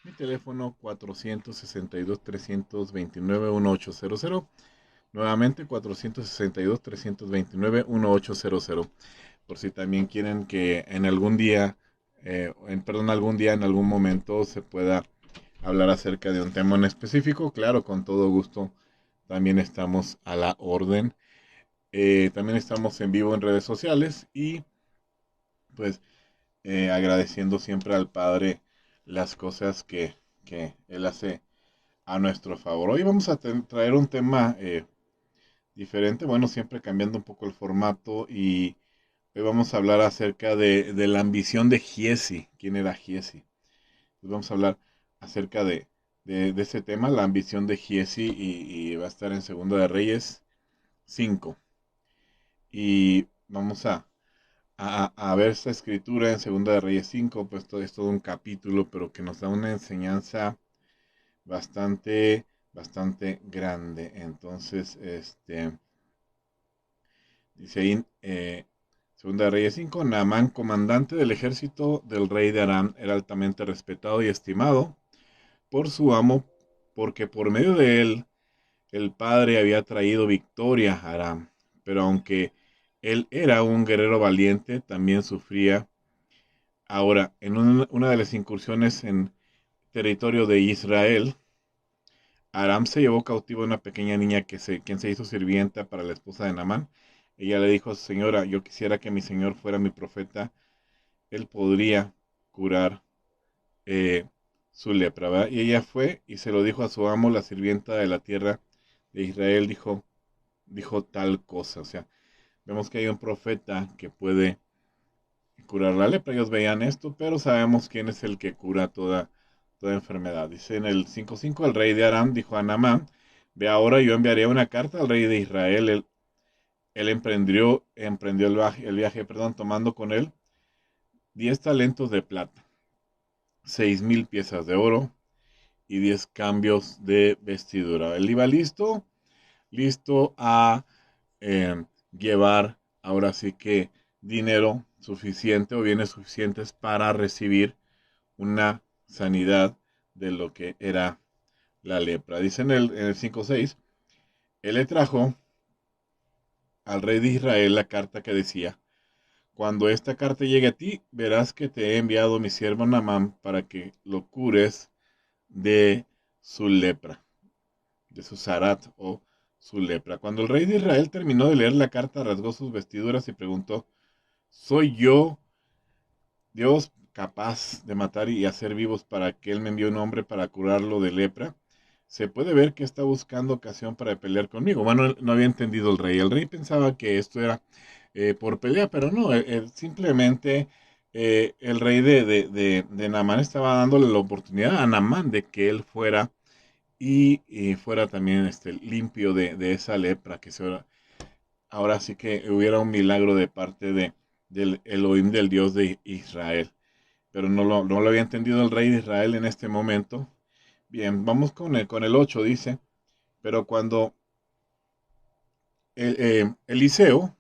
Mi teléfono 462-329-1800. Nuevamente 462-329-1800. Por si también quieren que en algún día, algún día, en algún momento se pueda hablar acerca de un tema en específico. Claro, con todo gusto. También estamos a la orden. También estamos en vivo en redes sociales y pues agradeciendo siempre al Padre las cosas que Él hace a nuestro favor. Hoy vamos a traer un tema diferente, bueno, siempre cambiando un poco el formato y hoy vamos a hablar acerca de la ambición de Giesi. ¿Quién era Giesi? Pues vamos a hablar acerca de ese tema, la ambición de Giesi y va a estar en Segunda de Reyes 5. Y vamos a ver esta escritura en Segunda de Reyes 5, pues todo es todo un capítulo, pero que nos da una enseñanza bastante grande. Entonces, dice ahí, Segunda de Reyes 5, Naamán, comandante del ejército del rey de Aram, era altamente respetado y estimado por su amo, porque por medio de él el padre había traído victoria a Aram. Pero aunque él era un guerrero valiente, también sufría. Ahora, en una de las incursiones en territorio de Israel, Aram se llevó cautivo a una pequeña niña quien se hizo sirvienta para la esposa de Naamán. Ella le dijo a su señora, yo quisiera que mi señor fuera mi profeta, él podría curar eh, su lepra, ¿verdad? Y ella fue y se lo dijo a su amo, la sirvienta de la tierra de Israel, dijo tal cosa. O sea, vemos que hay un profeta que puede curar la lepra. Ellos veían esto, pero sabemos quién es el que cura toda enfermedad. Dice en el 5:5, el rey de Aram dijo a Naamán, ve ahora, yo enviaré una carta al rey de Israel. Él emprendió el viaje, perdón, tomando con él 10 talentos de plata, 6,000 piezas de oro y 10 cambios de vestidura. Él iba listo a llevar ahora sí que dinero suficiente o bienes suficientes para recibir una sanidad de lo que era la lepra. Dice en el 5:6, él le trajo al rey de Israel la carta que decía, cuando esta carta llegue a ti, verás que te he enviado mi siervo Naamán para que lo cures de su lepra, de su zarat o su lepra. Cuando el rey de Israel terminó de leer la carta, rasgó sus vestiduras y preguntó, ¿soy yo Dios capaz de matar y hacer vivos para que él me envíe un hombre para curarlo de lepra? Se puede ver que está buscando ocasión para pelear conmigo. Bueno, no había entendido el rey. El rey pensaba que esto era por pelea, pero no, simplemente el rey de Naamán estaba dándole la oportunidad a Naamán de que él fuera y fuera también limpio de esa lepra, que ahora sí que hubiera un milagro de parte del Elohim, del Dios de Israel. Pero no lo había entendido el rey de Israel en este momento. Bien, vamos con el 8, dice, pero cuando Eliseo,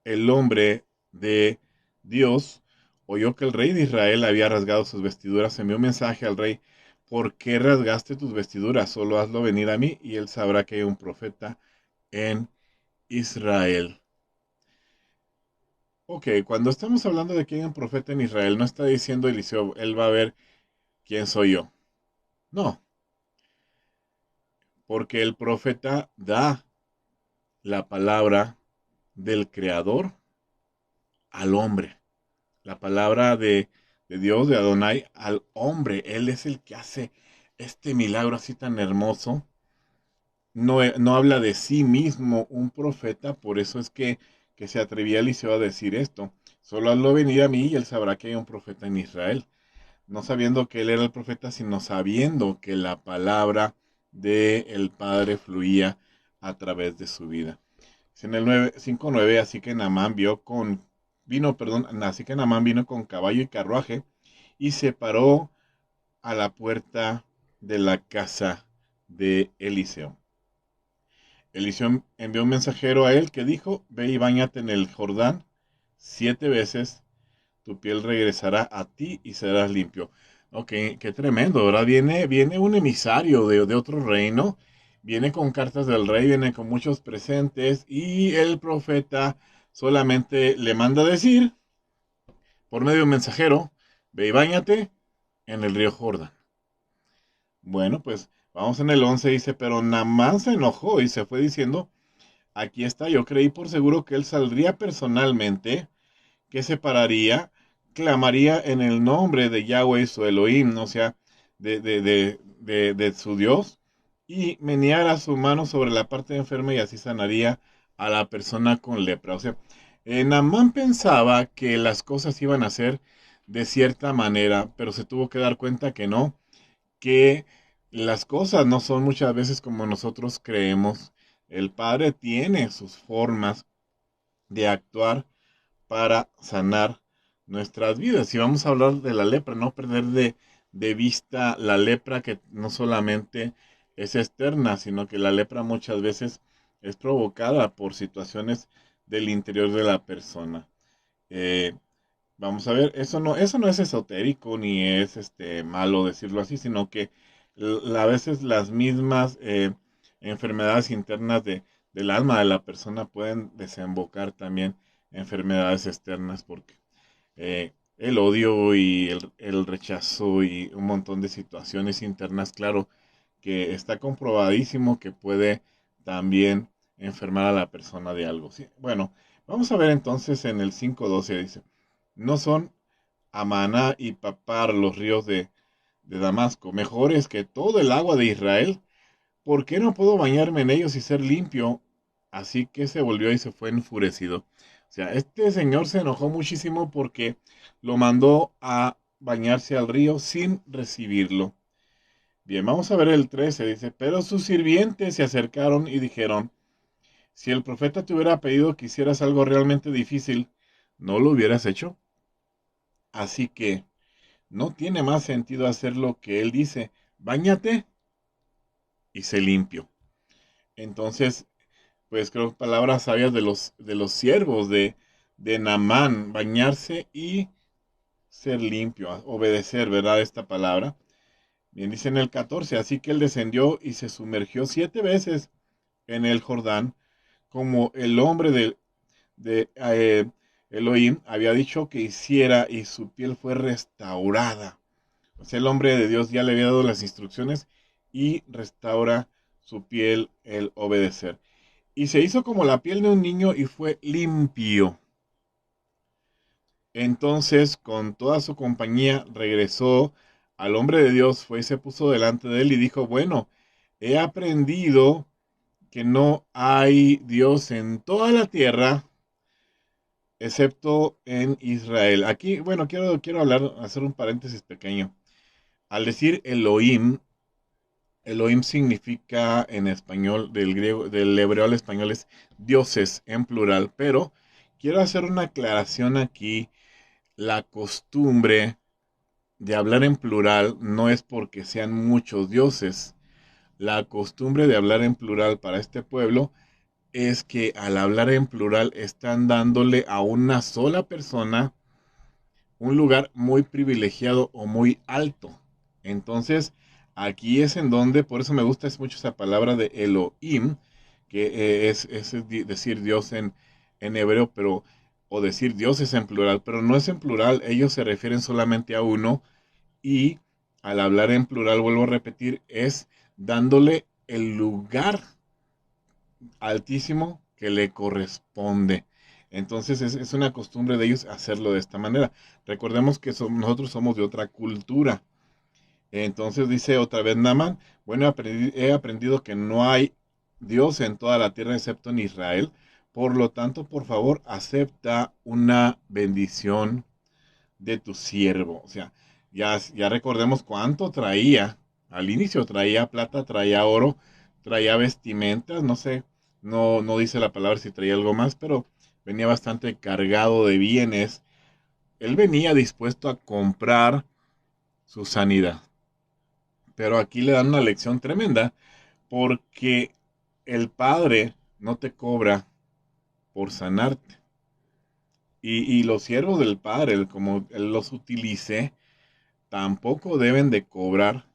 el hombre de Dios, oyó que el rey de Israel había rasgado sus vestiduras, envió un mensaje al rey, ¿por qué rasgaste tus vestiduras? Solo hazlo venir a mí y él sabrá que hay un profeta en Israel. Ok, cuando estamos hablando de que hay un profeta en Israel, no está diciendo Eliseo, él va a ver quién soy yo. No, porque el profeta da la palabra del Creador al hombre. La palabra de Dios, de Adonai, al hombre. Él es el que hace este milagro así tan hermoso. No habla de sí mismo un profeta, por eso es que se atrevía Eliseo a decir esto. Solo hazlo venir a mí y él sabrá que hay un profeta en Israel. No sabiendo que él era el profeta, sino sabiendo que la palabra del Padre fluía a través de su vida. En el 5:9, así que Naamán vino con caballo y carruaje y se paró a la puerta de la casa de Eliseo. Eliseo envió un mensajero a él que dijo, ve y báñate en el Jordán 7 veces, tu piel regresará a ti y serás limpio. Ok, qué tremendo, ¿verdad? Viene un emisario de otro reino, viene con cartas del rey, viene con muchos presentes y el profeta solamente le manda decir, por medio de un mensajero, ve y báñate en el río Jordán. Bueno, pues vamos en el 11, dice, pero Naamán se enojó y se fue diciendo, aquí está, yo creí por seguro que él saldría personalmente, que se pararía, clamaría en el nombre de Yahweh su Elohim, o sea, de su Dios, y meneara su mano sobre la parte enferma y así sanaría a la persona con lepra. O sea, Naamán pensaba que las cosas iban a ser de cierta manera, pero se tuvo que dar cuenta que no, que las cosas no son muchas veces como nosotros creemos. El Padre tiene sus formas de actuar para sanar nuestras vidas. Y vamos a hablar de la lepra, no perder de vista la lepra que no solamente es externa, sino que la lepra muchas veces es provocada por situaciones del interior de la persona. Eh, Vamos a ver, eso no es esotérico ni es malo decirlo así, sino que a veces las mismas enfermedades internas del alma de la persona pueden desembocar también enfermedades externas, porque el odio y el rechazo y un montón de situaciones internas, claro, que está comprobadísimo que puede también enfermar a la persona de algo. ¿Sí? Bueno, vamos a ver entonces en el 5:12 dice, no son Amaná y Papar los ríos de Damasco, mejores que todo el agua de Israel. ¿Por qué no puedo bañarme en ellos y ser limpio? Así que se volvió y se fue enfurecido. O sea, este señor se enojó muchísimo porque lo mandó a bañarse al río sin recibirlo. Bien, vamos a ver el 13. Dice, pero sus sirvientes se acercaron y dijeron, si el profeta te hubiera pedido que hicieras algo realmente difícil, ¿no lo hubieras hecho? Así que no tiene más sentido hacer lo que él dice, báñate y sé limpio. Entonces, pues creo palabras sabias de los siervos de Naamán, bañarse y ser limpio, obedecer, ¿verdad? Esta palabra. Bien, dice en el 14, así que él descendió y se sumergió 7 veces en el Jordán, como el hombre de Elohim había dicho que hiciera, y su piel fue restaurada. O sea, el hombre de Dios ya le había dado las instrucciones y restaura su piel el obedecer. Y se hizo como la piel de un niño y fue limpio. Entonces, con toda su compañía, regresó al hombre de Dios, fue y se puso delante de él y dijo, bueno, he aprendido que no hay Dios en toda la tierra excepto en Israel. Aquí, bueno, quiero hablar, hacer un paréntesis pequeño. Al decir Elohim, Elohim significa en español, del griego, del hebreo al español es dioses en plural, pero quiero hacer una aclaración aquí. La costumbre de hablar en plural no es porque sean muchos dioses. La costumbre de hablar en plural para este pueblo es que al hablar en plural están dándole a una sola persona un lugar muy privilegiado o muy alto. Entonces, aquí es en donde, por eso me gusta es mucho esa palabra de Elohim, que es decir Dios en hebreo, pero, o decir Dios es en plural, pero no es en plural, ellos se refieren solamente a uno y al hablar en plural, vuelvo a repetir, es dándole el lugar altísimo que le corresponde. Entonces es una costumbre de ellos hacerlo de esta manera. Recordemos que nosotros somos de otra cultura. Entonces dice otra vez Naman, bueno, he aprendido que no hay Dios en toda la tierra excepto en Israel. Por lo tanto, por favor, acepta una bendición de tu siervo. O sea, ya recordemos cuánto traía. Al inicio traía plata, traía oro, traía vestimentas, no sé, no dice la palabra si traía algo más, pero venía bastante cargado de bienes. Él venía dispuesto a comprar su sanidad. Pero aquí le dan una lección tremenda porque el Padre no te cobra por sanarte. Y los siervos del Padre, como Él los utilice, tampoco deben de cobrar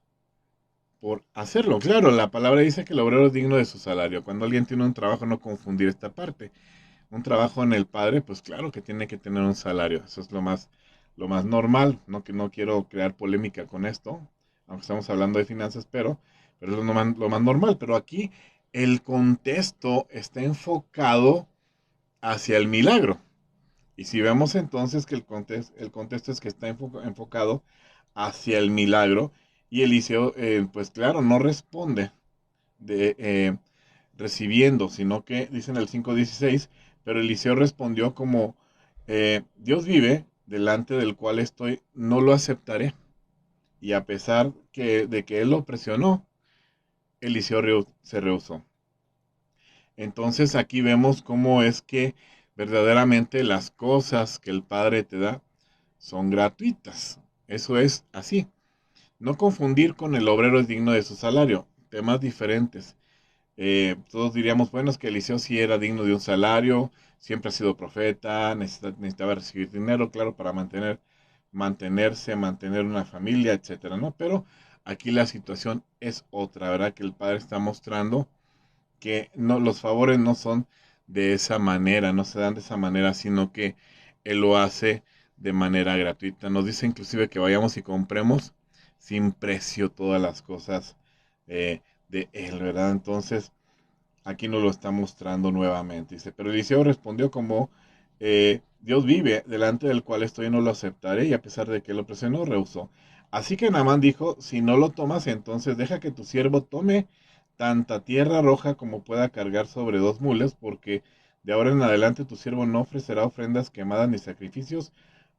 por hacerlo. Claro, la palabra dice que el obrero es digno de su salario. Cuando alguien tiene un trabajo, no confundir esta parte. Un trabajo en el padre, pues claro que tiene que tener un salario. Eso es lo más normal. No que no quiero crear polémica con esto, aunque estamos hablando de finanzas, pero es lo más normal. Pero aquí el contexto está enfocado hacia el milagro. Y si vemos entonces que el contexto es que está enfocado hacia el milagro, y Eliseo, pues claro, no responde de, recibiendo, sino que dice en el 5:16, pero Eliseo respondió como, Dios vive, delante del cual estoy, no lo aceptaré. Y a pesar de que él lo presionó, Eliseo se rehusó. Entonces aquí vemos cómo es que verdaderamente las cosas que el Padre te da son gratuitas. Eso es así. No confundir con el obrero es digno de su salario. Temas diferentes. Todos diríamos, bueno, es que Eliseo sí era digno de un salario, siempre ha sido profeta, necesitaba recibir dinero, claro, para mantenerse, mantener una familia, etcétera, ¿no? Pero aquí la situación es otra, ¿verdad? Que el Padre está mostrando que no, los favores no son de esa manera, no se dan de esa manera, sino que Él lo hace de manera gratuita. Nos dice inclusive que vayamos y compremos sin precio todas las cosas de Él, ¿verdad? Entonces, aquí nos lo está mostrando nuevamente. Dice, pero Eliseo respondió como, Dios vive, delante del cual estoy, no lo aceptaré, y a pesar de que lo presionó, rehusó. Así que Naamán dijo, si no lo tomas, entonces deja que tu siervo tome tanta tierra roja como pueda cargar sobre 2 mulas, porque de ahora en adelante tu siervo no ofrecerá ofrendas quemadas ni sacrificios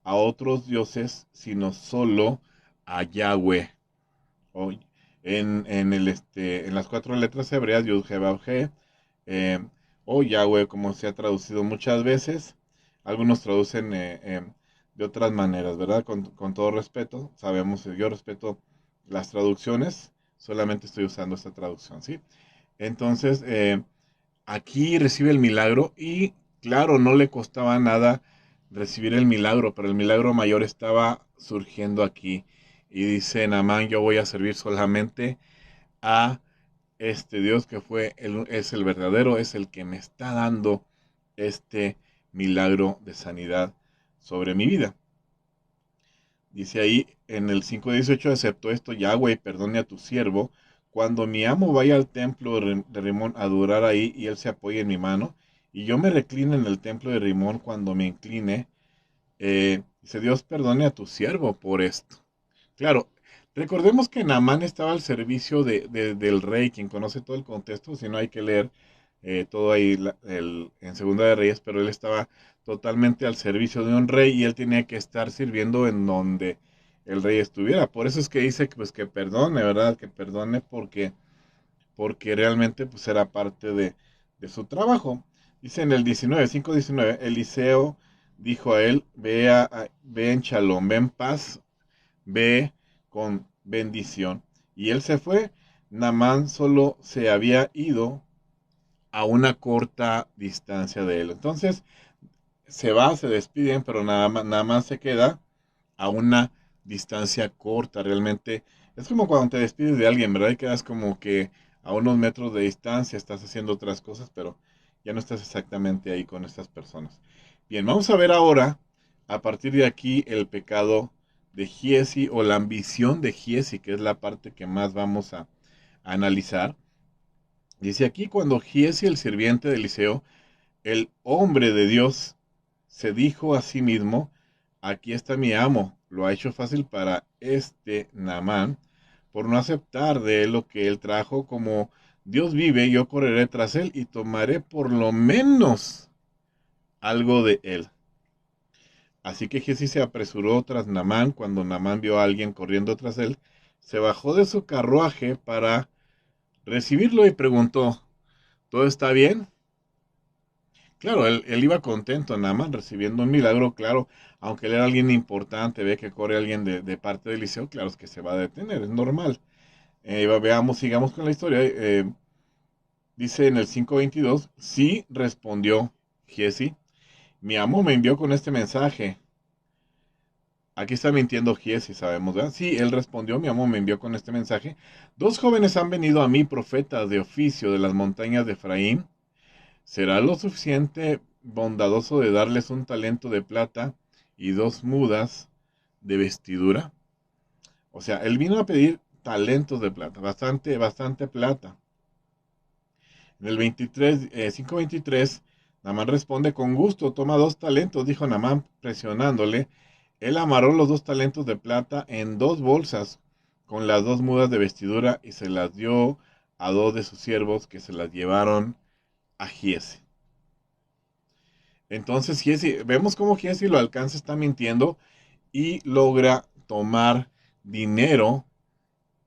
a otros dioses, sino solo a Yahweh. O en las 4 letras hebreas, Yud, He, Vav, He, eh, o Yahweh, como se ha traducido muchas veces. Algunos traducen de otras maneras, ¿verdad? Con todo respeto, sabemos, yo respeto las traducciones, solamente estoy usando esta traducción, ¿sí? Entonces, aquí recibe el milagro y, claro, no le costaba nada recibir el milagro, pero el milagro mayor estaba surgiendo aquí. Y dice Naamán, yo voy a servir solamente a este Dios que es el verdadero, es el que me está dando este milagro de sanidad sobre mi vida. Dice ahí en el 5:18, aceptó esto Yahweh, perdone a tu siervo, cuando mi amo vaya al templo de Rimón a adorar ahí y él se apoye en mi mano, y yo me recline en el templo de Rimón cuando me incline, dice Dios, perdone a tu siervo por esto. Claro, recordemos que Naamán estaba al servicio del rey, quien conoce todo el contexto, si no hay que leer todo ahí en Segunda de Reyes, pero él estaba totalmente al servicio de un rey y él tenía que estar sirviendo en donde el rey estuviera. Por eso es que dice pues, que perdone, ¿verdad? Que perdone porque realmente pues era parte de su trabajo. Dice en el 5:19, Eliseo dijo a él, ve en shalom, ve en paz, ve con bendición. Y él se fue. Naamán solo se había ido a una corta distancia de él. Entonces se va, se despiden, pero nada más se queda a una distancia corta. Realmente es como cuando te despides de alguien, ¿verdad? Y quedas como que a unos metros de distancia, estás haciendo otras cosas, pero ya no estás exactamente ahí con estas personas. Bien, vamos a ver ahora, a partir de aquí, el pecado de Giezi o la ambición de Giezi, que es la parte que más vamos a analizar. Dice aquí, cuando Giezi, el sirviente de Eliseo, el hombre de Dios, se dijo a sí mismo, aquí está mi amo, lo ha hecho fácil para este Naamán, por no aceptar de él lo que él trajo, como Dios vive, yo correré tras él y tomaré por lo menos algo de él. Así que Giezi se apresuró tras Naamán. Cuando Naamán vio a alguien corriendo tras él, se bajó de su carruaje para recibirlo y preguntó, ¿todo está bien? Claro, él iba contento, Naamán, recibiendo un milagro, claro, aunque él era alguien importante, ve que corre alguien de parte del liceo, claro, es que se va a detener, es normal. Veamos, sigamos con la historia. Dice en el 5:22, sí, respondió Giezi, mi amo me envió con este mensaje. Aquí está mintiendo Giesi, sabemos, ¿verdad? Sí, él respondió, mi amo me envió con este mensaje. Dos jóvenes han venido a mí, profetas de oficio de las montañas de Efraín. ¿Será lo suficiente bondadoso de darles un talento de plata y dos mudas de vestidura? O sea, él vino a pedir talentos de plata, bastante, bastante plata. En el 23, 5:23, Namán responde, con gusto, toma dos talentos, dijo Namán presionándole. Él amarró los dos talentos de plata en dos bolsas con las dos mudas de vestidura y se las dio a dos de sus siervos que se las llevaron a Giesi. Entonces Giesi, vemos cómo Giesi lo alcanza, está mintiendo y logra tomar dinero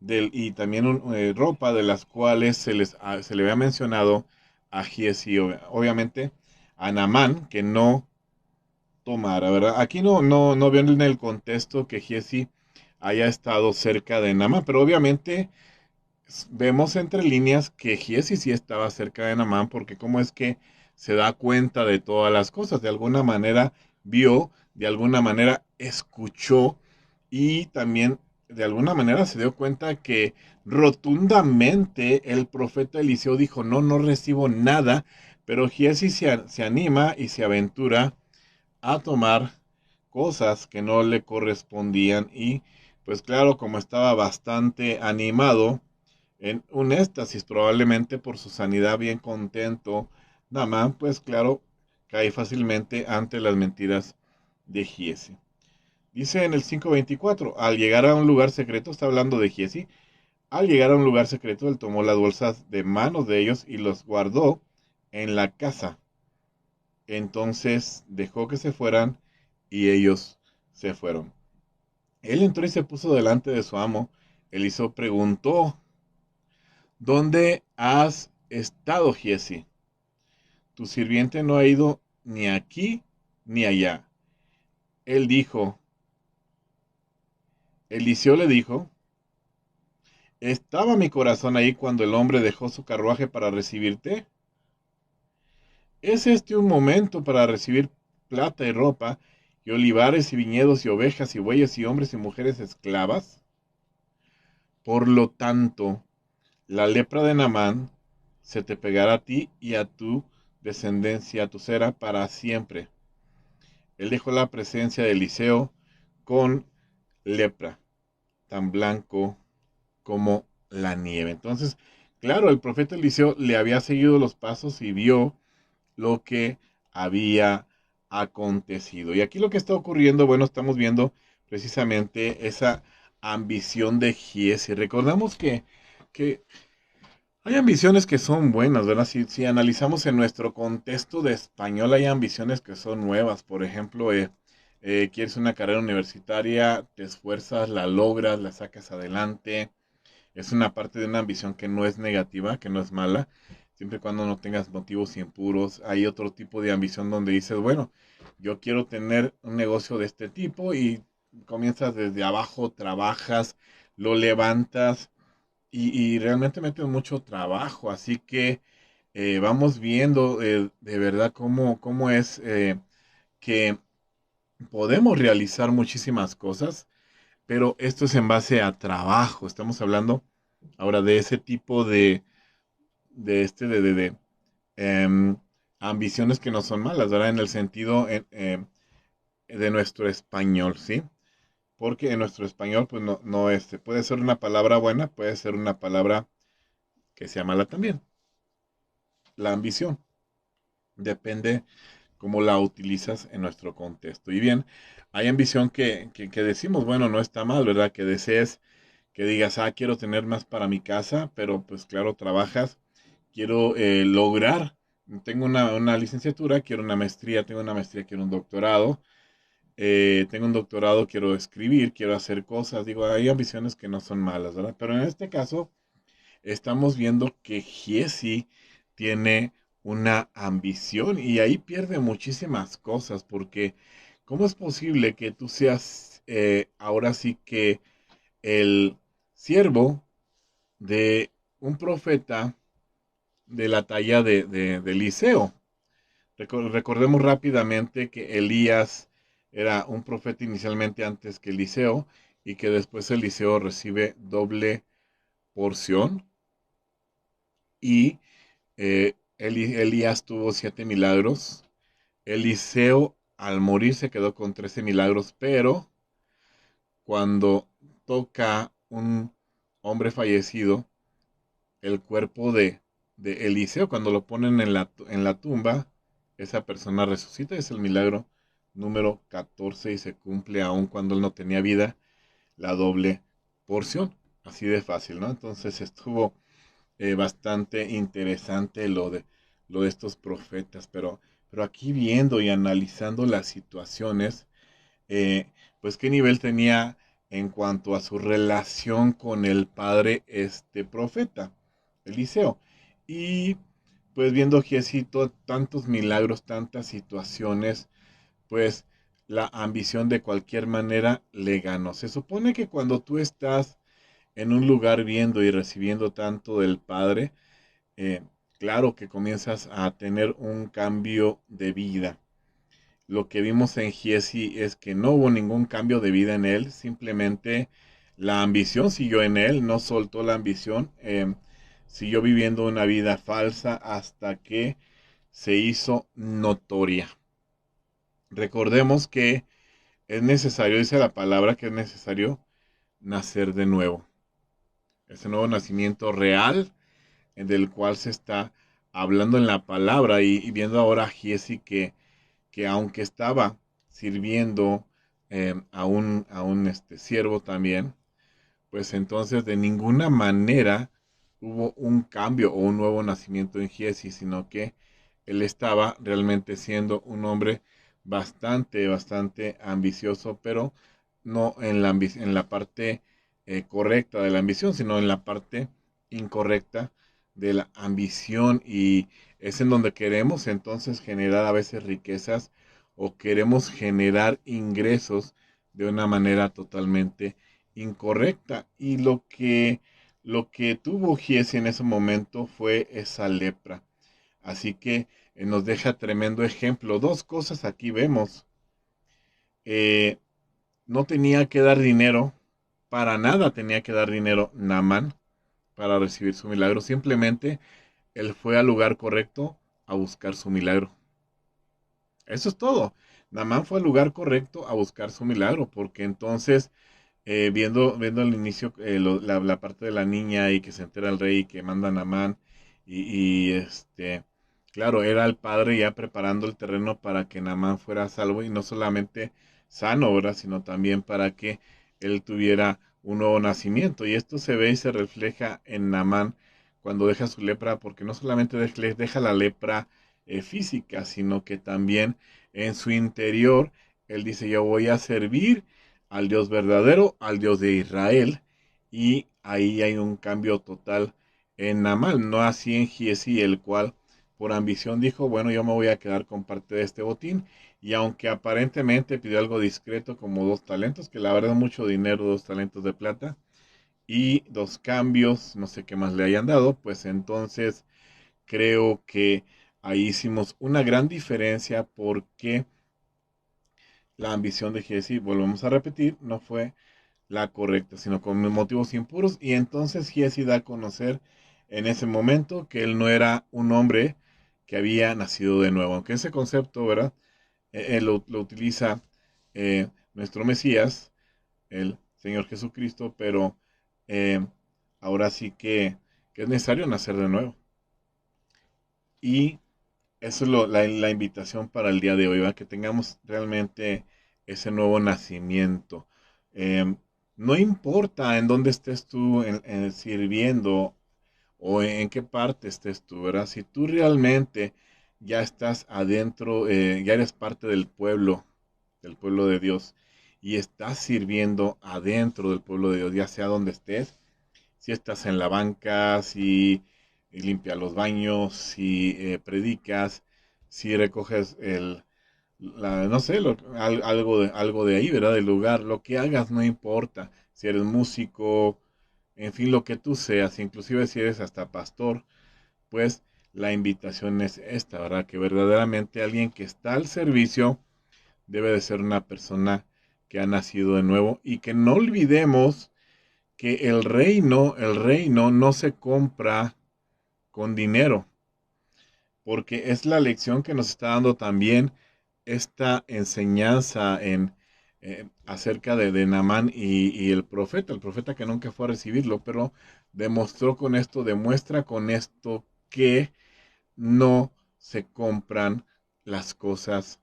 y también ropa de las cuales se le había mencionado a Giesi, obviamente a Namán, que no tomara, ¿verdad? Aquí no veo en el contexto que Giesi haya estado cerca de Namán, pero obviamente vemos entre líneas que Giesi sí estaba cerca de Namán, porque cómo es que se da cuenta de todas las cosas, de alguna manera vio, de alguna manera escuchó y también de alguna manera se dio cuenta que rotundamente el profeta Eliseo dijo, no, no recibo nada, pero Giesi se anima y se aventura a tomar cosas que no le correspondían y pues claro, como estaba bastante animado, en un éxtasis probablemente por su sanidad, bien contento, Namán pues claro, cae fácilmente ante las mentiras de Giesi. Dice en el 5:24, al llegar a un lugar secreto, está hablando de Giesi, al llegar a un lugar secreto, él tomó las bolsas de manos de ellos y los guardó en la casa. Entonces dejó que se fueran y ellos se fueron. Él entró y se puso delante de su amo. Eliseo preguntó, ¿dónde has estado, Giesi? Tu sirviente no ha ido ni aquí ni allá. Él dijo, Eliseo le dijo, ¿estaba mi corazón ahí cuando el hombre dejó su carruaje para recibirte? ¿Es este un momento para recibir plata y ropa, y olivares y viñedos y ovejas y bueyes y hombres y mujeres esclavas? Por lo tanto, la lepra de Naamán se te pegará a ti y a tu descendencia, a tu cera, para siempre. Él dejó la presencia de Eliseo con lepra, tan blanco como la nieve. Entonces, claro, el profeta Eliseo le había seguido los pasos y vio lo que había acontecido. Y aquí lo que está ocurriendo, bueno, estamos viendo precisamente esa ambición de Giesi. Recordamos que hay ambiciones que son buenas, ¿verdad? Si analizamos en nuestro contexto de español, hay ambiciones que son nuevas. Por ejemplo, quieres una carrera universitaria, te esfuerzas, la logras, la sacas adelante. Es una parte de una ambición que no es negativa, que no es mala, siempre y cuando no tengas motivos impuros. Hay otro tipo de ambición donde dices, bueno, yo quiero tener un negocio de este tipo y comienzas desde abajo, trabajas, lo levantas y realmente metes mucho trabajo. Así que vamos viendo de verdad cómo es que podemos realizar muchísimas cosas, pero esto es en base a trabajo. Estamos hablando ahora de ese tipo de este, de em, ambiciones que no son malas, ¿verdad? En el sentido de nuestro español, ¿sí? Porque en nuestro español, pues no puede ser una palabra buena, puede ser una palabra que sea mala también. La ambición depende cómo la utilizas en nuestro contexto. Y bien, hay ambición que decimos, bueno, no está mal, ¿verdad? Que desees, que digas, quiero tener más para mi casa, pero pues claro, trabajas, quiero lograr, tengo una licenciatura, quiero una maestría, tengo una maestría, quiero un doctorado, tengo un doctorado, quiero escribir, quiero hacer cosas, digo, hay ambiciones que no son malas, ¿verdad? Pero en este caso, estamos viendo que Giesi tiene una ambición y ahí pierde muchísimas cosas porque ¿cómo es posible que tú seas ahora sí que el siervo de un profeta de la talla de Eliseo? Recordemos rápidamente que Elías era un profeta inicialmente antes que Eliseo y que después Eliseo recibe doble porción y Elías tuvo 7 milagros. Eliseo al morir se quedó con 13 milagros, pero cuando toca un hombre fallecido, el cuerpo de Eliseo, cuando lo ponen en la tumba, esa persona resucita, es el milagro número 14 y se cumple aun cuando él no tenía vida, la doble porción. Así de fácil, ¿no? Entonces estuvo bastante interesante lo de estos profetas, pero aquí viendo y analizando las situaciones, eh, pues qué nivel tenía en cuanto a su relación con el padre este profeta, Eliseo. Y pues viendo Giesi tantos milagros, tantas situaciones, pues la ambición de cualquier manera le ganó. Se supone que cuando tú estás en un lugar viendo y recibiendo tanto del Padre, eh, claro que comienzas a tener un cambio de vida. Lo que vimos en Giesi es que no hubo ningún cambio de vida en él, simplemente la ambición siguió en él, no soltó la ambición, siguió viviendo una vida falsa hasta que se hizo notoria. Recordemos que es necesario, dice la palabra, que es necesario nacer de nuevo. Ese nuevo nacimiento real del cual se está hablando en la palabra y viendo ahora a Giesi que aunque estaba sirviendo a un siervo también, pues entonces de ninguna manera hubo un cambio o un nuevo nacimiento en Giesi, sino que él estaba realmente siendo un hombre bastante ambicioso, pero no en la parte correcta de la ambición, sino en la parte incorrecta de la ambición y es en donde queremos entonces generar a veces riquezas o queremos generar ingresos de una manera totalmente incorrecta. Y lo que tuvo Giesi en ese momento fue esa lepra. Así que nos deja tremendo ejemplo. Dos cosas aquí vemos. Eh, no tenía que dar dinero, para nada tenía que dar dinero Naamán para recibir su milagro. Simplemente él fue al lugar correcto a buscar su milagro. Eso es todo. Naamán fue al lugar correcto a buscar su milagro, porque entonces viendo al inicio la parte de la niña y que se entera el rey y que manda a Naamán y claro, era el padre ya preparando el terreno para que Naamán fuera salvo y no solamente sano, ¿verdad? Sino también para que él tuviera un nuevo nacimiento. Y esto se ve y se refleja en Naamán cuando deja su lepra, porque no solamente deja la lepra física, sino que también en su interior él dice, yo voy a servir al Dios verdadero, al Dios de Israel, y ahí hay un cambio total en Naamán, no así en Giesi, el cual por ambición dijo, bueno, yo me voy a quedar con parte de este botín, y aunque aparentemente pidió algo discreto como 2 talentos, que la verdad es mucho dinero, 2 talentos de plata, y 2 cambios, no sé qué más le hayan dado, pues entonces creo que ahí hicimos una gran diferencia porque la ambición de Giesi, volvemos a repetir, no fue la correcta, sino con motivos impuros. Y entonces Giesi da a conocer en ese momento que él no era un hombre que había nacido de nuevo. Aunque ese concepto, ¿verdad? Él lo utiliza nuestro Mesías, el Señor Jesucristo, pero eh, ahora sí que es necesario nacer de nuevo. Y eso es la invitación para el día de hoy, ¿verdad? Que tengamos realmente ese nuevo nacimiento. Eh, no importa en dónde estés tú sirviendo o en qué parte estés tú, ¿verdad? Si tú realmente ya estás adentro, ya eres parte del pueblo de Dios, y estás sirviendo adentro del pueblo de Dios, ya sea donde estés, si estás en la banca, si limpias los baños, si predicas, si recoges no sé, algo de ahí, ¿verdad? Del lugar, lo que hagas no importa, si eres músico, en fin, lo que tú seas, inclusive si eres hasta pastor, pues la invitación es esta, ¿verdad? Que verdaderamente alguien que está al servicio debe de ser una persona que ha nacido de nuevo y que no olvidemos que el reino no se compra con dinero, porque es la lección que nos está dando también esta enseñanza acerca de Naamán y el profeta que nunca fue a recibirlo, pero demuestra con esto que no se compran las cosas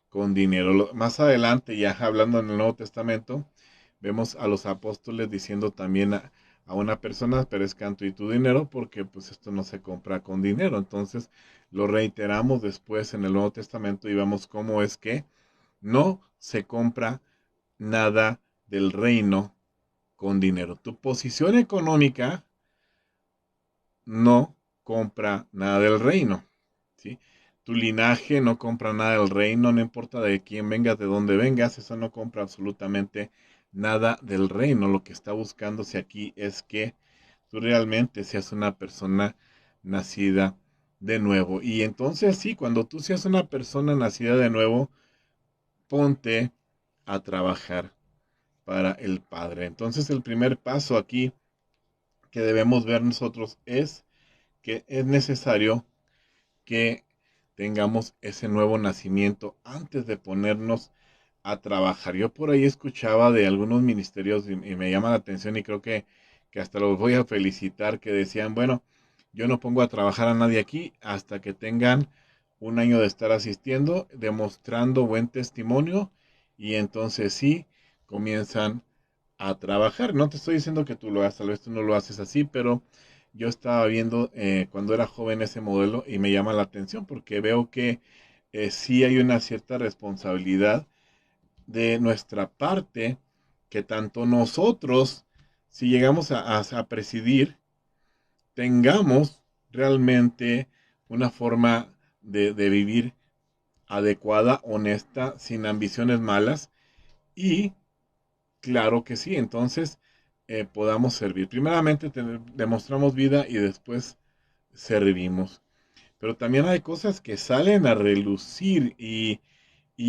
con dinero. Más adelante, ya hablando en el Nuevo Testamento, vemos a los apóstoles diciendo también a una persona, perezcan tú y tu dinero, porque pues esto no se compra con dinero. Entonces lo reiteramos después en el Nuevo Testamento y vemos cómo es que no se compra nada del reino con dinero. Tu posición económica no compra nada del reino, ¿sí? Tu linaje no compra nada del reino, no importa de quién vengas, de dónde vengas, eso no compra absolutamente nada del reino. Lo que está buscándose aquí es que tú realmente seas una persona nacida de nuevo. Y entonces sí, cuando tú seas una persona nacida de nuevo, ponte a trabajar para el Padre. Entonces el primer paso aquí que debemos ver nosotros es que es necesario que tengamos ese nuevo nacimiento antes de ponernos a trabajar. Yo por ahí escuchaba de algunos ministerios y me llama la atención y creo que hasta los voy a felicitar que decían, bueno, yo no pongo a trabajar a nadie aquí hasta que tengan un año de estar asistiendo, demostrando buen testimonio y entonces sí comienzan a trabajar. No te estoy diciendo que tú lo hagas, tal vez tú no lo haces así, pero yo estaba viendo cuando era joven ese modelo y me llama la atención porque veo que sí hay una cierta responsabilidad de nuestra parte que tanto nosotros, si llegamos a presidir, tengamos realmente una forma de vivir adecuada, honesta, sin ambiciones malas y claro que sí, entonces podamos servir. Primeramente demostramos vida y después servimos. Pero también hay cosas que salen a relucir y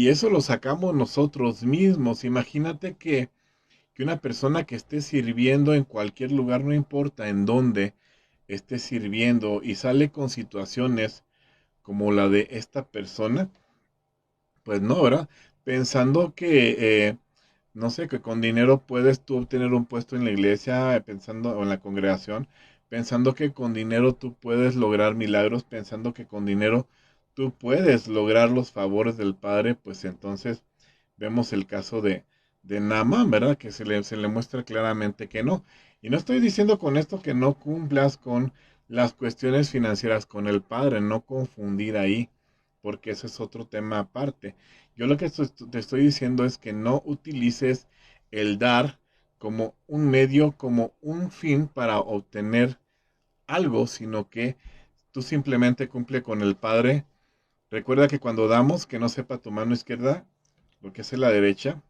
eso lo sacamos nosotros mismos. Imagínate que una persona que esté sirviendo en cualquier lugar, no importa en dónde esté sirviendo y sale con situaciones como la de esta persona, pues no, ¿verdad? Pensando que no sé, que con dinero puedes tú obtener un puesto en la iglesia, pensando, o en la congregación, pensando que con dinero tú puedes lograr milagros, pensando que con dinero tú puedes lograr los favores del Padre, pues entonces vemos el caso de Naamán, ¿verdad? Que se le muestra claramente que no. Y no estoy diciendo con esto que no cumplas con las cuestiones financieras con el Padre, no confundir ahí, porque ese es otro tema aparte. Yo lo que te estoy diciendo es que no utilices el dar como un medio, como un fin para obtener algo, sino que tú simplemente cumple con el Padre. Recuerda que cuando damos, que no sepa tu mano izquierda lo que es la derecha,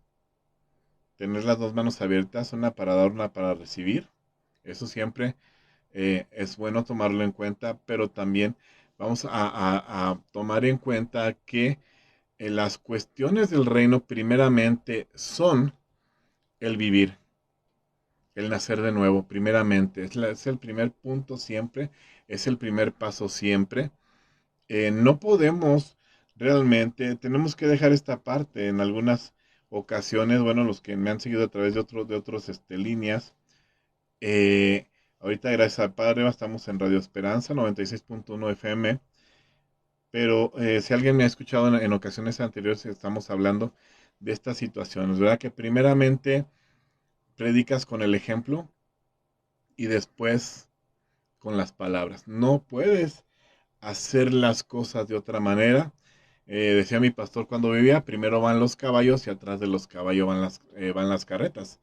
tener las dos manos abiertas, una para dar, una para recibir. Eso siempre es bueno tomarlo en cuenta, pero también vamos a tomar en cuenta que las cuestiones del reino primeramente son el vivir, el nacer de nuevo, primeramente. Es el primer punto siempre, es el primer paso siempre. No podemos realmente, tenemos que dejar esta parte en algunas ocasiones, bueno, los que me han seguido a través de otros líneas. eh, Ahorita, gracias al Padre, estamos en Radio Esperanza 96.1 FM. Pero si alguien me ha escuchado en ocasiones anteriores, estamos hablando de estas situaciones, ¿verdad? Que primeramente predicas con el ejemplo y después con las palabras. No puedes hacer las cosas de otra manera. Decía mi pastor cuando vivía, primero van los caballos y atrás de los caballos van las carretas,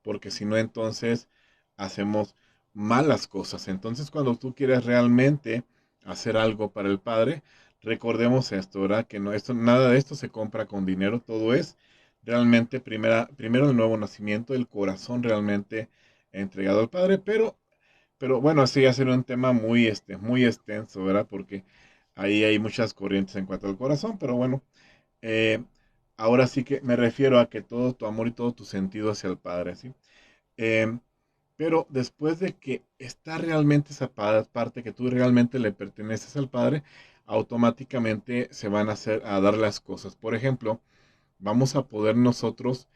porque si no entonces hacemos malas cosas. Entonces cuando tú quieres realmente hacer algo para el Padre, recordemos esto, ¿verdad? Que no, nada de esto se compra con dinero, todo es realmente primero el nuevo nacimiento, el corazón realmente entregado al Padre, pero bueno, así ya sería un tema muy extenso, ¿verdad? Porque ahí hay muchas corrientes en cuanto al corazón, pero bueno, eh, ahora sí que me refiero a que todo tu amor y todo tu sentido hacia el Padre, ¿sí? Eh, pero después de que está realmente esa parte que tú realmente le perteneces al Padre, automáticamente se van a hacer a dar las cosas. Por ejemplo, vamos a poder nosotros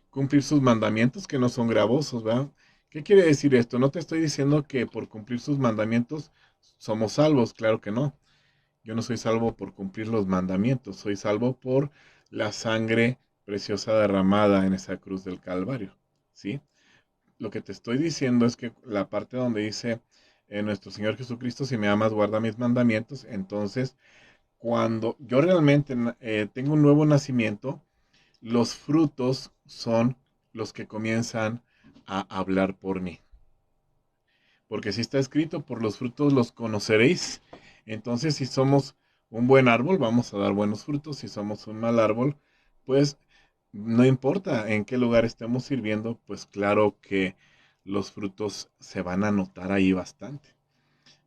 cumplir sus mandamientos que no son gravosos, ¿verdad? ¿Qué quiere decir esto? No te estoy diciendo que por cumplir sus mandamientos somos salvos, claro que no. Yo no soy salvo por cumplir los mandamientos, soy salvo por la sangre preciosa derramada en esa cruz del Calvario, ¿sí? Lo que te estoy diciendo es que la parte donde dice nuestro Señor Jesucristo, si me amas, guarda mis mandamientos, entonces cuando yo realmente tengo un nuevo nacimiento, los frutos son los que comienzan a hablar por mí. Porque si está escrito, por los frutos los conoceréis. Entonces, si somos un buen árbol, vamos a dar buenos frutos. Si somos un mal árbol, pues no importa en qué lugar estemos sirviendo, pues claro que los frutos se van a notar ahí bastante.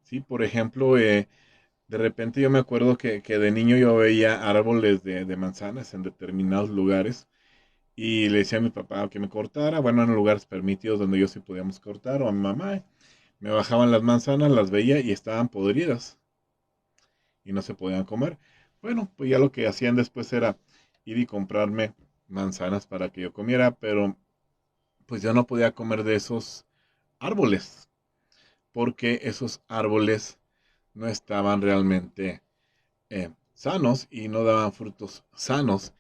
Sí, por ejemplo, de repente yo me acuerdo que de niño yo veía árboles de manzanas en determinados lugares y le decía a mi papá que me cortara, bueno, en lugares permitidos donde yo sí podíamos cortar, o a mi mamá. Me bajaban las manzanas, las veía y estaban podridas y no se podían comer. Bueno, pues ya lo que hacían después era ir y comprarme manzanas para que yo comiera, pero pues yo no podía comer de esos árboles, porque esos árboles no estaban realmente sanos y no daban frutos sanos.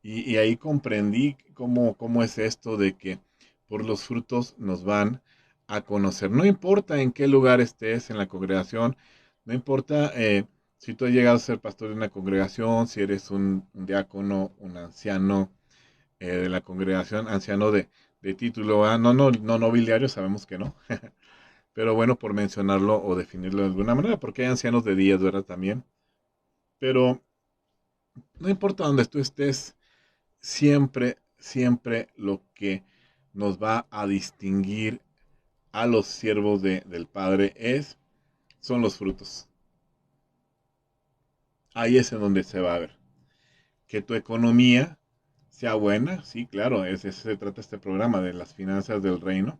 Y ahí comprendí cómo es esto de que por los frutos nos van a conocer. No importa en qué lugar estés en la congregación, no importa si tú has llegado a ser pastor de una congregación, si eres un diácono, un anciano de la congregación, anciano de título, no nobiliario, sabemos que no. Pero bueno, por mencionarlo o definirlo de alguna manera, porque hay ancianos de días, ¿verdad? También. Pero no importa donde tú estés, siempre lo que nos va a distinguir a los siervos del Padre son los frutos. Ahí es en donde se va a ver. Que tu economía sea buena, sí, claro, eso se trata este programa de las finanzas del reino,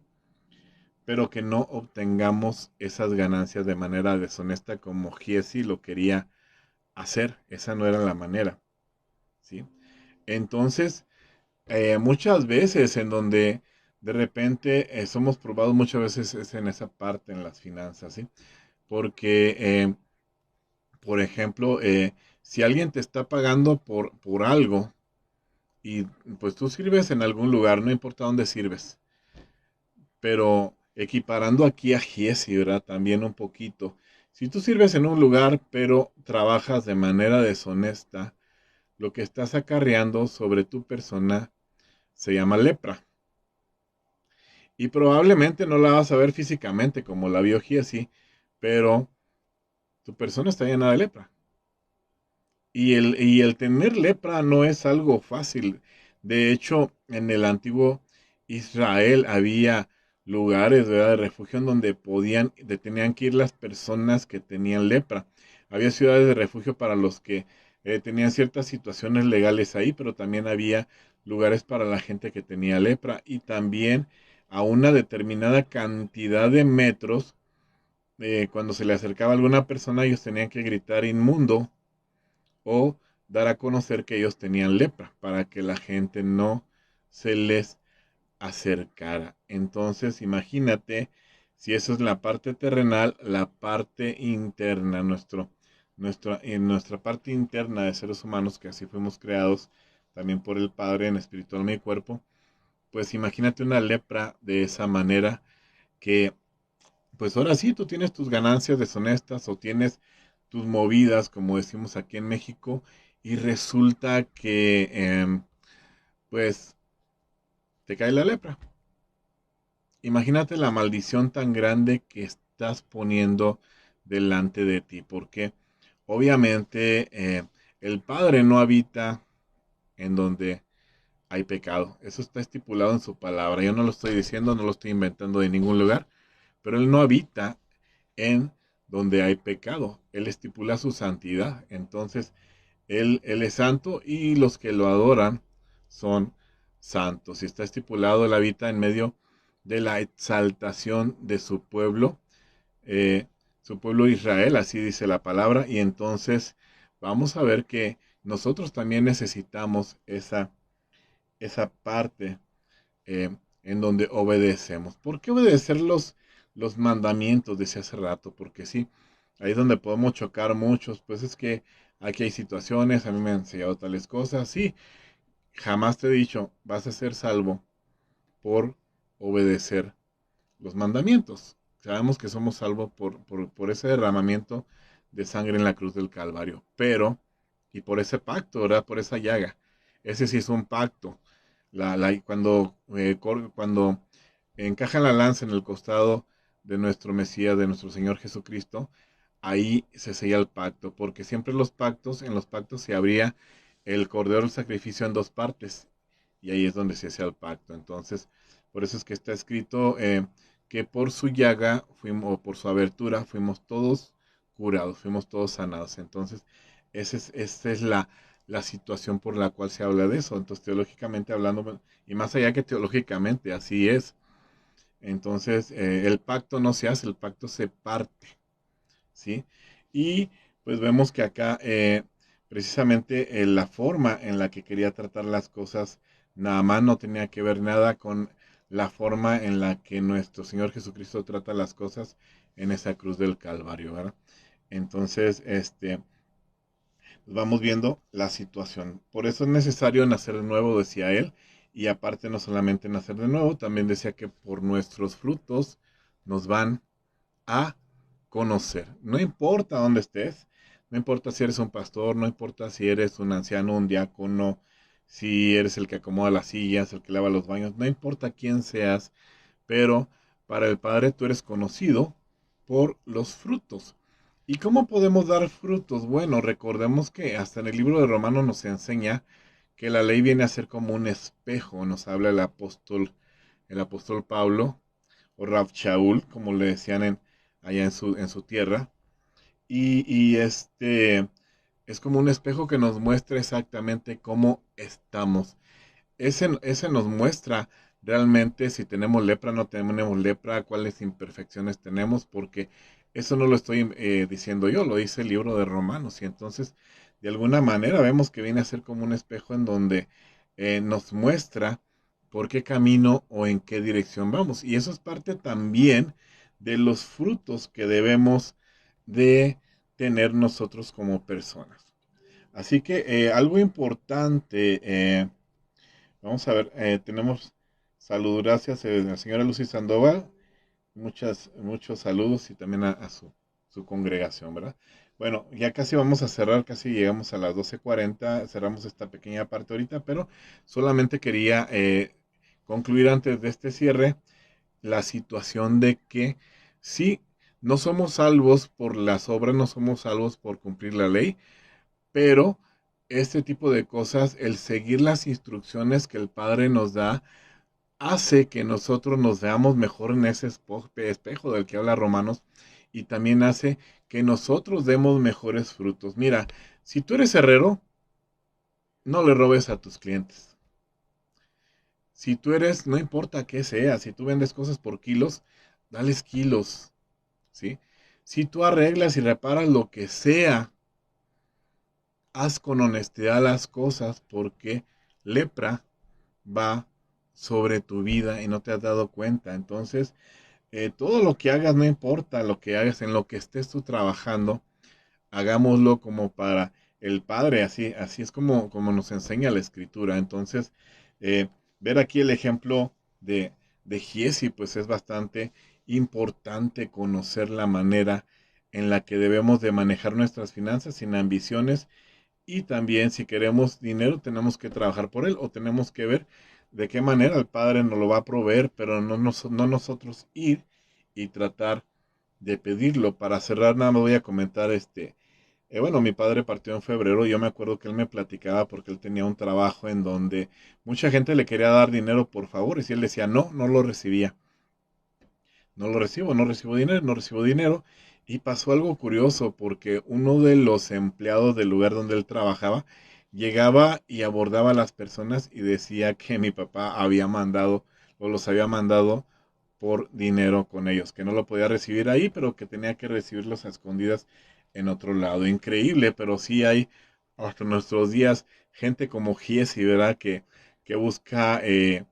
pero que no obtengamos esas ganancias de manera deshonesta como Giesi lo quería hacer. Esa no era la manera, ¿sí? Entonces, muchas veces en donde de repente somos probados, muchas veces es en esa parte, en las finanzas, ¿sí? Porque, por ejemplo, si alguien te está pagando por algo y pues tú sirves en algún lugar, no importa dónde sirves, pero equiparando aquí a Giesi, ¿verdad? También un poquito. Si tú sirves en un lugar, pero trabajas de manera deshonesta, lo que estás acarreando sobre tu persona se llama lepra. Y probablemente no la vas a ver físicamente como la vio Giesi, pero tu persona está llena de lepra. Y el tener lepra no es algo fácil. De hecho, en el antiguo Israel había lugares, ¿verdad?, de refugio en donde tenían que ir las personas que tenían lepra. Había ciudades de refugio para los que tenían ciertas situaciones legales ahí, pero también había lugares para la gente que tenía lepra. Y también a una determinada cantidad de metros, cuando se le acercaba a alguna persona, ellos tenían que gritar inmundo o dar a conocer que ellos tenían lepra para que la gente no se les acercara. Entonces, imagínate si eso es la parte terrenal, la parte interna, en nuestra parte interna de seres humanos, que así fuimos creados también por el Padre en espiritual alma y cuerpo, pues imagínate una lepra de esa manera que pues ahora sí, tú tienes tus ganancias deshonestas o tienes tus movidas, como decimos aquí en México, y resulta que, pues, te cae la lepra. Imagínate la maldición tan grande que estás poniendo delante de ti, porque obviamente el Padre no habita en donde hay pecado. Eso está estipulado en su palabra. Yo no lo estoy diciendo, no lo estoy inventando de ningún lugar, pero Él no habita en donde hay pecado. Él estipula su santidad. Entonces, Él es santo y los que lo adoran son santos. Y está estipulado, él habita en medio de la exaltación de eh, su pueblo Israel, así dice la palabra. Y entonces vamos a ver que nosotros también necesitamos esa parte en donde obedecemos. ¿Por qué obedecer los mandamientos? Decía hace rato, porque sí, ahí es donde podemos chocar muchos, pues es que aquí hay situaciones, a mí me han enseñado tales cosas, sí, jamás te he dicho, vas a ser salvo por obedecer los mandamientos. Sabemos que somos salvos por ese derramamiento de sangre en la cruz del Calvario, pero, y por ese pacto, ¿verdad? Por esa llaga. Ese sí es un pacto. Cuando encajan la lanza en el costado de nuestro Mesías, de nuestro Señor Jesucristo, ahí se sella el pacto, porque siempre en los pactos se abría el cordero del sacrificio en dos partes, y ahí es donde se hacía el pacto. Entonces, por eso es que está escrito que por su llaga fuimos, o por su abertura fuimos todos curados, fuimos todos sanados. Entonces, esa es la situación por la cual se habla de eso. Entonces, teológicamente hablando, y más allá que teológicamente, así es. Entonces, el pacto no se hace, el pacto se parte, ¿sí? Y pues vemos que acá, precisamente, la forma en la que quería tratar las cosas, nada más no tenía que ver nada con la forma en la que nuestro Señor Jesucristo trata las cosas en esa cruz del Calvario, ¿verdad? Entonces, vamos viendo la situación. Por eso es necesario nacer de nuevo, decía él, y aparte no solamente nacer de nuevo, también decía que por nuestros frutos nos van a conocer. No importa dónde estés, no importa si eres un pastor, no importa si eres un anciano, un diácono, si eres el que acomoda las sillas, el que lava los baños, no importa quién seas, pero para el Padre tú eres conocido por los frutos. ¿Y cómo podemos dar frutos? Bueno, recordemos que hasta en el libro de Romanos nos enseña que la ley viene a ser como un espejo, nos habla el apóstol Pablo, o Rab Shaul, como le decían allá en su tierra, y es como un espejo que nos muestra exactamente cómo estamos. Ese nos muestra realmente si tenemos lepra, no tenemos lepra, cuáles imperfecciones tenemos, porque eso no lo estoy diciendo yo, lo dice el libro de Romanos. Y entonces, de alguna manera, vemos que viene a ser como un espejo en donde nos muestra por qué camino o en qué dirección vamos. Y eso es parte también de los frutos que debemos de tener nosotros como personas. Así que algo importante, vamos a ver, tenemos saludos, gracias a la señora Lucy Sandoval, muchos saludos y también a su congregación, ¿verdad? Bueno, ya casi vamos a cerrar, casi llegamos a las 12:40, cerramos esta pequeña parte ahorita, pero solamente quería concluir antes de este cierre la situación de que sí, no somos salvos por las obras, no somos salvos por cumplir la ley, pero este tipo de cosas, el seguir las instrucciones que el Padre nos da, hace que nosotros nos veamos mejor en ese espejo del que habla Romanos y también hace que nosotros demos mejores frutos. Mira, si tú eres herrero, no le robes a tus clientes. Si tú eres, no importa qué sea, si tú vendes cosas por kilos, dales kilos, ¿sí? Si tú arreglas y reparas lo que sea, haz con honestidad las cosas porque lepra va sobre tu vida y no te has dado cuenta. Entonces, todo lo que hagas, no importa lo que hagas, en lo que estés tú trabajando, hagámoslo como para el Padre, así es como nos enseña la Escritura. Entonces, eh, ver aquí el ejemplo de Giesi, pues es bastante importante conocer la manera en la que debemos de manejar nuestras finanzas sin ambiciones y también si queremos dinero tenemos que trabajar por él o tenemos que ver de qué manera el Padre nos lo va a proveer, pero no nosotros ir y tratar de pedirlo. Para cerrar, nada más voy a comentar bueno, mi padre partió en febrero y yo me acuerdo que él me platicaba porque él tenía un trabajo en donde mucha gente le quería dar dinero por favores y él decía no, no lo recibía. No lo recibo, no recibo dinero, no recibo dinero. Y pasó algo curioso porque uno de los empleados del lugar donde él trabajaba llegaba y abordaba a las personas y decía que mi papá había mandado o los había mandado por dinero con ellos, que no lo podía recibir ahí, pero que tenía que recibirlos a escondidas en otro lado. Increíble, pero sí hay hasta nuestros días gente como Giesi, ¿verdad? Que busca, en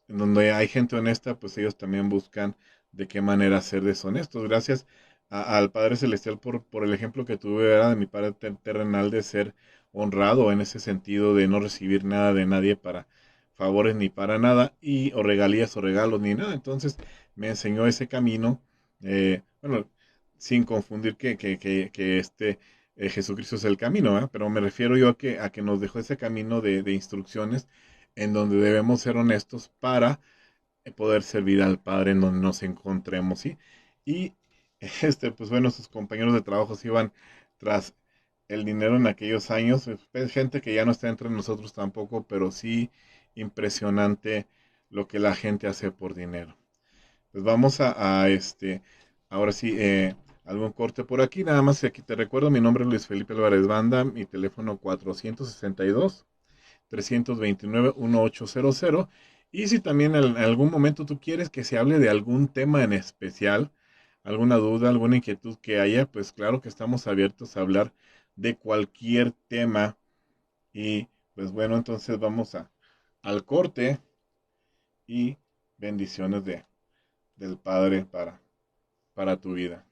donde hay gente honesta, pues ellos también buscan de qué manera ser deshonestos. Gracias al Padre Celestial por el ejemplo que tuve, ¿verdad? De mi Padre terrenal de ser honrado en ese sentido de no recibir nada de nadie para favores ni para nada y o regalías o regalos ni nada. Entonces me enseñó ese camino, bueno, sin confundir que Jesucristo es el camino, ¿verdad? Pero me refiero yo a que nos dejó ese camino de instrucciones en donde debemos ser honestos para poder servir al Padre en donde nos encontremos, ¿sí? Y pues bueno, sus compañeros de trabajo se iban tras el dinero en aquellos años, pues, gente que ya no está entre nosotros tampoco, pero sí impresionante lo que la gente hace por dinero. Pues vamos ahora sí, algún corte por aquí, nada más aquí te recuerdo, mi nombre es Luis Felipe Álvarez Banda, mi teléfono 462-329-1800. Y si también en algún momento tú quieres que se hable de algún tema en especial, alguna duda, alguna inquietud que haya, pues claro que estamos abiertos a hablar de cualquier tema. Y pues bueno, entonces vamos al corte y bendiciones del Padre para tu vida.